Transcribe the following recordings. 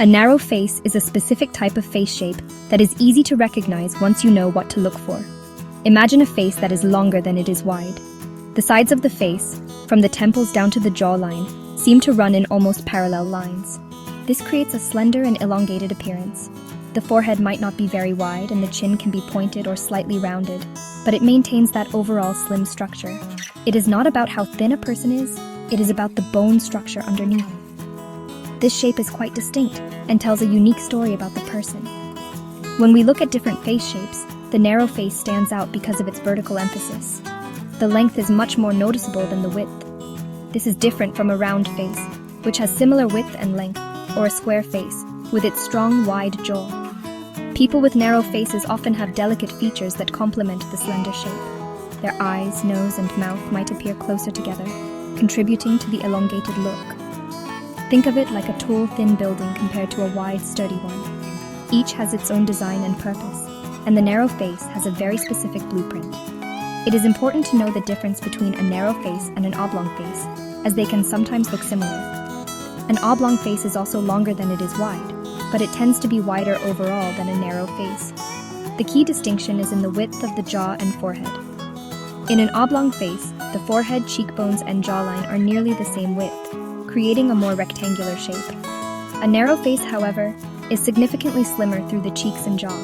A narrow face is a specific type of face shape that is easy to recognize once you know what to look for. Imagine a face that is longer than it is wide. The sides of the face, from the temples down to the jawline, seem to run in almost parallel lines. This creates a slender and elongated appearance. The forehead might not be very wide and the chin can be pointed or slightly rounded, but it maintains that overall slim structure. It is not about how thin a person is, it is about the bone structure underneath. This shape is quite distinct and tells a unique story about the person. When we look at different face shapes, the narrow face stands out because of its vertical emphasis. The length is much more noticeable than the width. This is different from a round face, which has similar width and length, or a square face, with its strong, wide jaw. People with narrow faces often have delicate features that complement the slender shape. Their eyes, nose, and mouth might appear closer together, contributing to the elongated look. Think of it like a tall, thin building compared to a wide, sturdy one. Each has its own design and purpose, and the narrow face has a very specific blueprint. It is important to know the difference between a narrow face and an oblong face, as they can sometimes look similar. An oblong face is also longer than it is wide, but it tends to be wider overall than a narrow face. The key distinction is in the width of the jaw and forehead. In an oblong face, the forehead, cheekbones, and jawline are nearly the same width, creating a more rectangular shape. A narrow face, however, is significantly slimmer through the cheeks and jaw.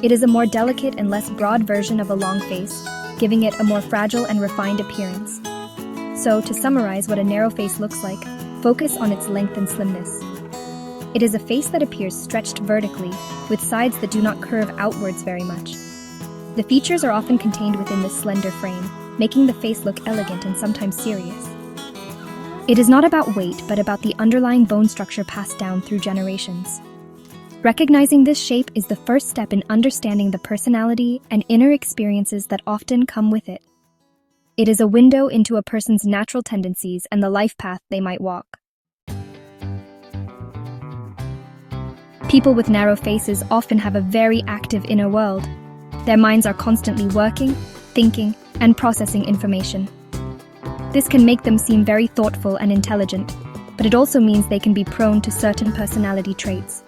It is a more delicate and less broad version of a long face, giving it a more fragile and refined appearance. So, to summarize what a narrow face looks like, focus on its length and slimness. It is a face that appears stretched vertically, with sides that do not curve outwards very much. The features are often contained within this slender frame, making the face look elegant and sometimes serious. It is not about weight, but about the underlying bone structure passed down through generations. Recognizing this shape is the first step in understanding the personality and inner experiences that often come with it. It is a window into a person's natural tendencies and the life path they might walk. People with narrow faces often have a very active inner world. Their minds are constantly working, thinking, and processing information. This can make them seem very thoughtful and intelligent, but it also means they can be prone to certain personality traits.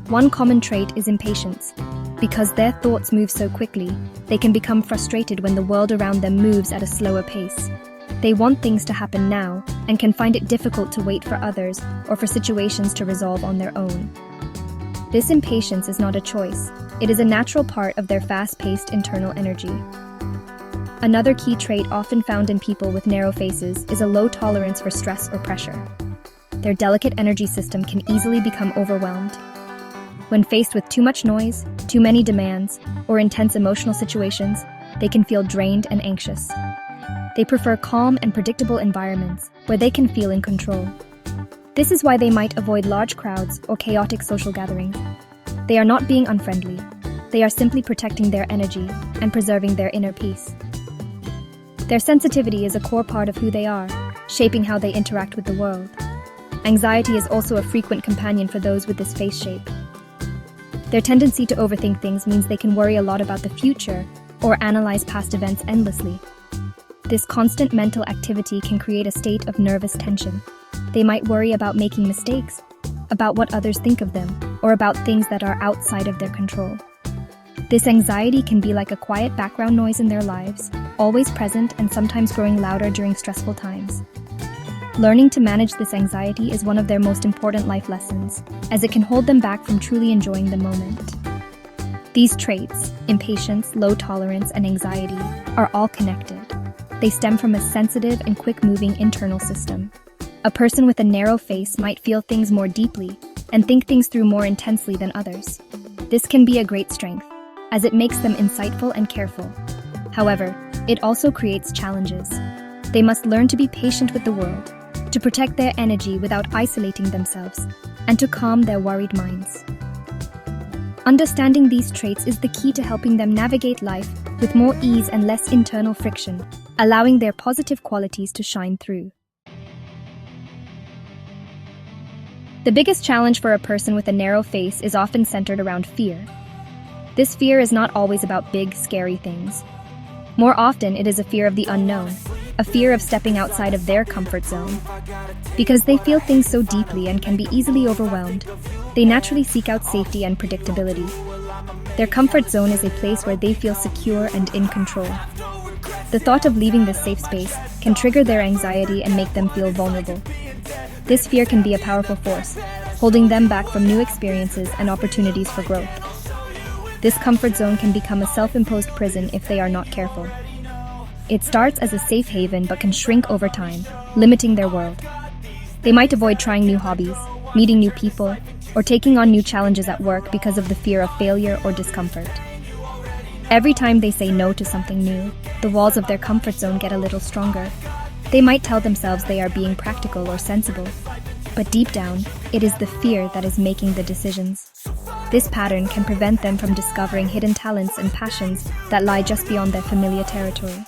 One common trait is impatience. Because their thoughts move so quickly, they can become frustrated when the world around them moves at a slower pace. They want things to happen now and can find it difficult to wait for others or for situations to resolve on their own. This impatience is not a choice. It is a natural part of their fast-paced internal energy. Another key trait often found in people with narrow faces is a low tolerance for stress or pressure. Their delicate energy system can easily become overwhelmed. When faced with too much noise, too many demands, or intense emotional situations, they can feel drained and anxious. They prefer calm and predictable environments where they can feel in control. This is why they might avoid large crowds or chaotic social gatherings. They are not being unfriendly. They are simply protecting their energy and preserving their inner peace. Their sensitivity is a core part of who they are, shaping how they interact with the world. Anxiety is also a frequent companion for those with this face shape. Their tendency to overthink things means they can worry a lot about the future or analyze past events endlessly. This constant mental activity can create a state of nervous tension. They might worry about making mistakes, about what others think of them, or about things that are outside of their control. This anxiety can be like a quiet background noise in their lives, always present and sometimes growing louder during stressful times. Learning to manage this anxiety is one of their most important life lessons, as it can hold them back from truly enjoying the moment. These traits, impatience, low tolerance, and anxiety, are all connected. They stem from a sensitive and quick-moving internal system. A person with a narrow face might feel things more deeply and think things through more intensely than others. This can be a great strength, as it makes them insightful and careful. However, it also creates challenges. They must learn to be patient with the world, to protect their energy without isolating themselves, and to calm their worried minds. Understanding these traits is the key to helping them navigate life with more ease and less internal friction, allowing their positive qualities to shine through. The biggest challenge for a person with a narrow face is often centered around fear. This fear is not always about big, scary things. More often, it is a fear of the unknown, a fear of stepping outside of their comfort zone. Because they feel things so deeply and can be easily overwhelmed, They naturally seek out safety and predictability. Their comfort zone is a place where they feel secure and in control. The thought of leaving this safe space can trigger their anxiety and make them feel vulnerable. This fear can be a powerful force, holding them back from new experiences and opportunities for growth. This comfort zone can become a self-imposed prison if they are not careful. It starts as a safe haven but can shrink over time, limiting their world. They might avoid trying new hobbies, meeting new people, or taking on new challenges at work because of the fear of failure or discomfort. Every time they say no to something new, the walls of their comfort zone get a little stronger. They might tell themselves they are being practical or sensible, but deep down, it is the fear that is making the decisions. This pattern can prevent them from discovering hidden talents and passions that lie just beyond their familiar territory.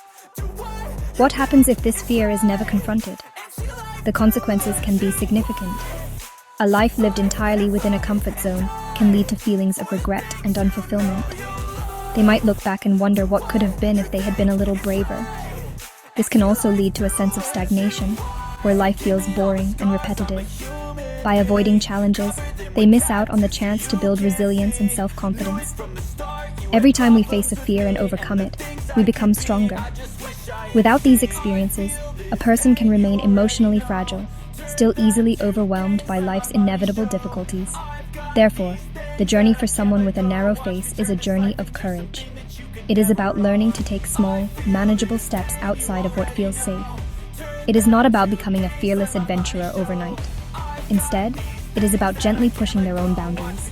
What happens if this fear is never confronted? The consequences can be significant. A life lived entirely within a comfort zone can lead to feelings of regret and unfulfillment. They might look back and wonder what could have been if they had been a little braver. This can also lead to a sense of stagnation, where life feels boring and repetitive. By avoiding challenges, they miss out on the chance to build resilience and self-confidence. Every time we face a fear and overcome it, we become stronger. Without these experiences, a person can remain emotionally fragile, still easily overwhelmed by life's inevitable difficulties. Therefore, the journey for someone with a narrow face is a journey of courage. It is about learning to take small, manageable steps outside of what feels safe. It is not about becoming a fearless adventurer overnight. Instead, it is about gently pushing their own boundaries.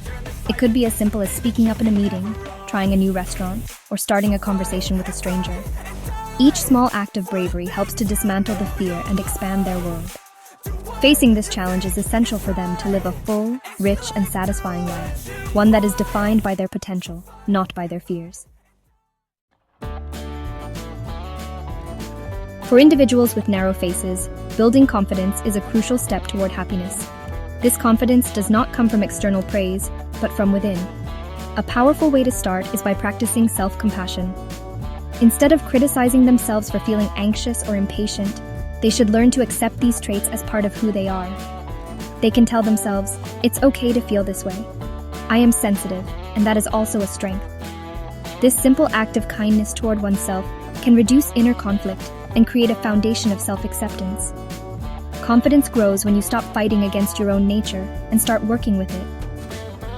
It could be as simple as speaking up in a meeting, trying a new restaurant, or starting a conversation with a stranger. Each small act of bravery helps to dismantle the fear and expand their world. Facing this challenge is essential for them to live a full, rich, and satisfying life, one that is defined by their potential, not by their fears. For individuals with narrow faces, building confidence is a crucial step toward happiness. This confidence does not come from external praise, but from within. A powerful way to start is by practicing self-compassion. Instead of criticizing themselves for feeling anxious or impatient, they should learn to accept these traits as part of who they are. They can tell themselves, "It's okay to feel this way. I am sensitive, and that is also a strength." This simple act of kindness toward oneself can reduce inner conflict and create a foundation of self-acceptance. Confidence grows when you stop fighting against your own nature and start working with it.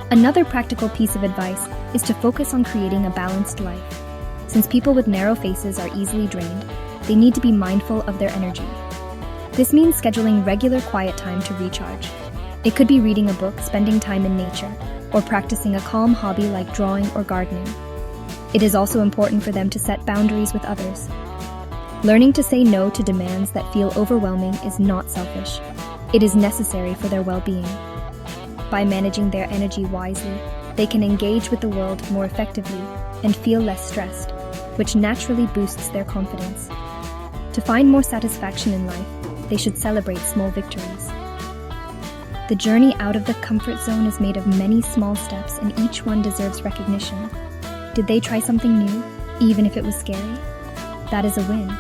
Another practical piece of advice is to focus on creating a balanced life. Since people with narrow faces are easily drained, they need to be mindful of their energy. This means scheduling regular quiet time to recharge. It could be reading a book, spending time in nature, or practicing a calm hobby like drawing or gardening. It is also important for them to set boundaries with others. Learning to say no to demands that feel overwhelming is not selfish. It is necessary for their well-being. By managing their energy wisely, they can engage with the world more effectively and feel less stressed, which naturally boosts their confidence. To find more satisfaction in life, they should celebrate small victories. The journey out of the comfort zone is made of many small steps, and each one deserves recognition. Did they try something new, even if it was scary? That is a win.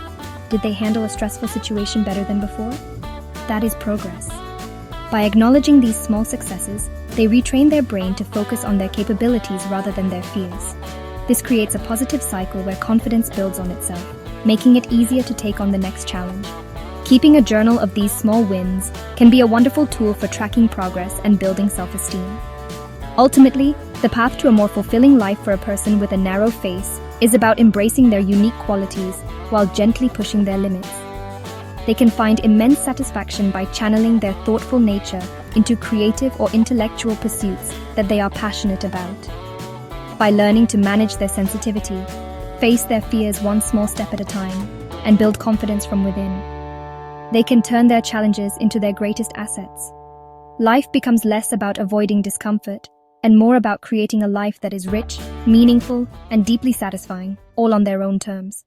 Did they handle a stressful situation better than before? That is progress. By acknowledging these small successes, they retrain their brain to focus on their capabilities rather than their fears. This creates a positive cycle where confidence builds on itself, making it easier to take on the next challenge. Keeping a journal of these small wins can be a wonderful tool for tracking progress and building self-esteem. Ultimately, the path to a more fulfilling life for a person with a narrow face is about embracing their unique qualities while gently pushing their limits. They can find immense satisfaction by channeling their thoughtful nature into creative or intellectual pursuits that they are passionate about. By learning to manage their sensitivity, face their fears one small step at a time, and build confidence from within, they can turn their challenges into their greatest assets. Life becomes less about avoiding discomfort and more about creating a life that is rich, meaningful, and deeply satisfying, all on their own terms.